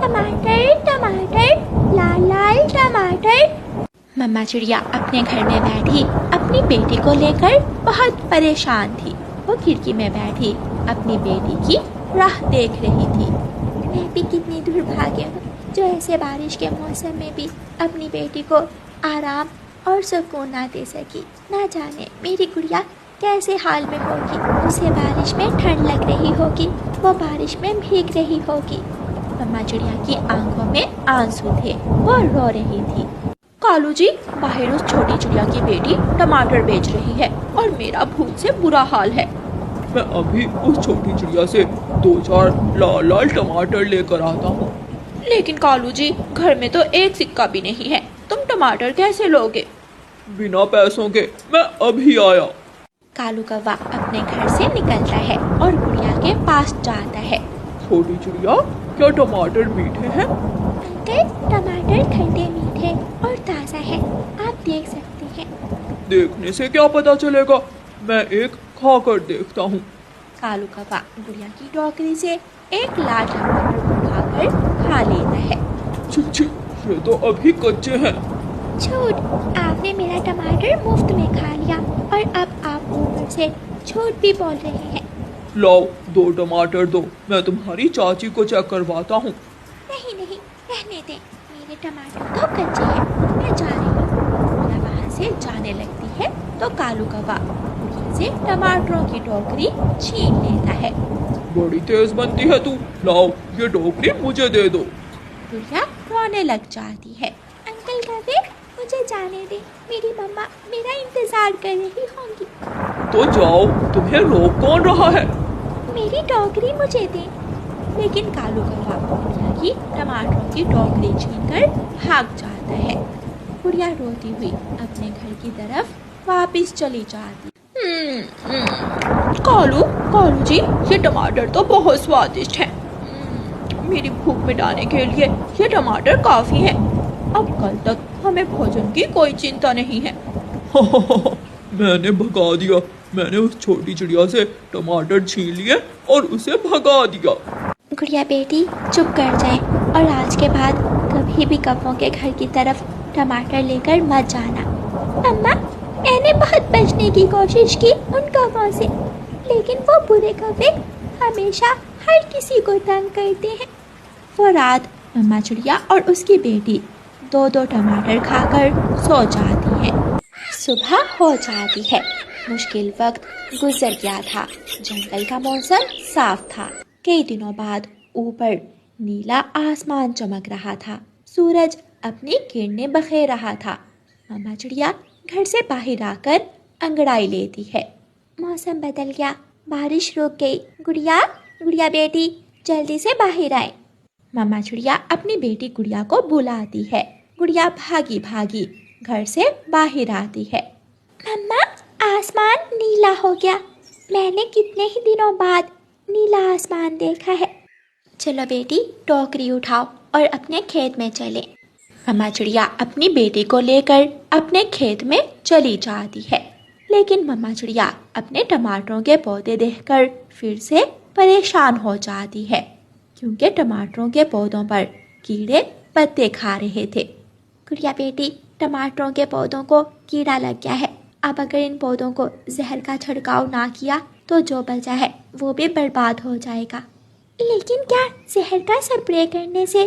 टमाटर टमाटर, लाल लाल टमाटर। मम्मा चिड़िया अपने घर में बैठी अपनी बेटी को लेकर बहुत परेशान थी। वो खिड़की में बैठी अपनी बेटी की राह देख रही थी। मैं भी कितनी दुर्भाग्य हूँ जो ऐसे बारिश के मौसम में भी अपनी बेटी को आराम और सुकून ना दे सकी। ना जाने मेरी गुड़िया कैसे हाल में होगी। उसे बारिश में ठंड लग रही होगी, वो बारिश में भीग रही होगी। मम्मा चिड़िया की आंखों में आंसू थे, वो रो रही थी। कालू जी, बाहर उस छोटी चिड़िया की बेटी टमाटर बेच रही है और मेरा भूख से बुरा हाल है। मैं अभी उस छोटी चिड़िया से 2-4 लाल लाल टमाटर लेकर आता हूँ। लेकिन कालू जी, घर में तो एक सिक्का भी नहीं है, तुम टमाटर कैसे लोगे? बिना पैसों के मैं अभी आया। कालू कौवा अपने घर से निकलता है और गुड़िया के पास जाता है। छोटी चिड़िया, क्या टमाटर मीठे हैं? अंकल, टमाटर खट्टे मीठे और ताज़ा है, आप देख सकते हैं। देखने से क्या पता चलेगा, मैं एक खाकर देखता हूँ। कालू कौवा गुड़िया की टोकरी से एक लाल टमाटर उठाकर खा लेता है। छी, ये तो अभी कच्चे हैं। झूठ, आपने मेरा टमाटर मुफ्त में खा लिया और अब आप ऊपर से झूठ भी बोल रहे हैं। लाओ 2 टमाटर दो, मैं तुम्हारी चाची को चेक करवाता हूँ। नहीं नहीं, रहने दें, मेरे टमाटर तो कच्चे हैं, मैं जा रही हूँ। गुड़िया वहाँ से जाने लगती है तो कालू कौवा गुड़िया से टमाटरों की टोकरी छीन लेता है। बड़ी तेज बनती है तू, लाओ ये टोकरी मुझे दे दो। गुड़िया रोने लग जाती है। अंकल कौवे, मुझे जाने दे, मेरी मम्मा मेरा इंतजार कर रही होंगी। तो जाओ, तुम्हें रोक कौन रहा है? मेरी टोकरी मुझे दे। लेकिन कालू कौवा गुड़िया की टमाटरों की टोकरी छीनकर भाग जाता है। गुड़िया रोती हुई अपने घर की तरफ वापस चली जाती। कालू जी, ये टमाटर तो बहुत स्वादिष्ट हैं। मेरी भूख मिटाने के लिए ये टमाटर काफी हैं। अब कल तक हमें भोजन की कोई चिंता नहीं है। मैंने भगा दिया, मैंने उस छोटी चिड़िया से टमाटर छीन लिए और उसे भगा दिया। गुड़िया बेटी, चुप कर जाए और आज के बाद कभी भी कौवों के घर की तरफ टमाटर लेकर मत जाना। अम्मा, मैंने बहुत बचने की कोशिश की उन कौवों से, लेकिन वो बुरे कौवे हमेशा हर किसी को तंग करते हैं। वो रात मम्मा चिड़िया और उसकी बेटी 2-2 टमाटर खाकर सो जाती है। सुबह हो जाती है। मुश्किल वक्त गुजर गया था। जंगल का मौसम साफ था। कई दिनों बाद ऊपर नीला आसमान चमक रहा था। सूरज अपनी किरणें बखेर रहा था। मम्मा चिड़िया घर से बाहर आकर अंगड़ाई लेती है। मौसम बदल गया, बारिश रुक गई। गुड़िया बेटी, जल्दी से बाहर आए। मम्मा चिड़िया अपनी बेटी गुड़िया को बुलाती है। गुड़िया भागी भागी घर से बाहर आती है। मम्मा, आसमान नीला हो गया। मैंने कितने ही दिनों बाद नीला आसमान देखा है। चलो बेटी, टोकरी उठाओ और अपने खेत में चले। मम्मा चिड़िया अपनी बेटी को लेकर अपने खेत में चली जाती है। लेकिन मम्मा चिड़िया अपने टमाटरों के पौधे देखकर फिर से परेशान हो जाती है, क्योंकि टमाटरों के पौधों पर कीड़े पत्ते खा रहे थे। गुड़िया बेटी, टमाटरों के पौधों को कीड़ा लग गया है। अब अगर इन पौधों को जहर का छिड़काव ना किया तो जो बचा है वो भी बर्बाद हो जाएगा। लेकिन क्या जहर का स्प्रे करने से